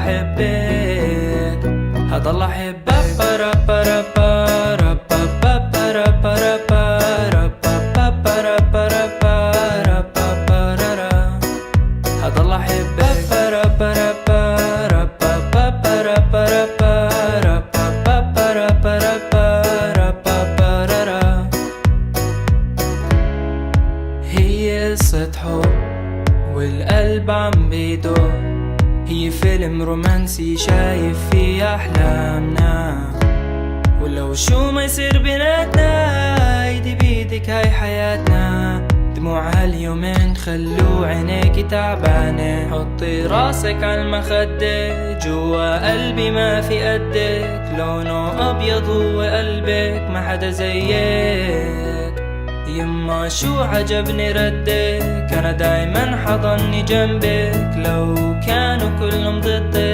احبك، هضل احبك. هضل احبك. هي قصة حب والقلب عم بيدق، هي فيلم رومانسي شايف فيه أحلامنا، ولو شو ما يصير بيناتنا ايدي بيدك هاي حياتنا. دموع هاليومين خلو عينيكي تعبانة، حطي راسك عالمخدة، جوا قلبي ما في قدك، لونه أبيض هو قلبك ما حدا زيك. يما شو عجبني ردك، أنا دايما حضني جنبك، لو كانوا كلهم ضدك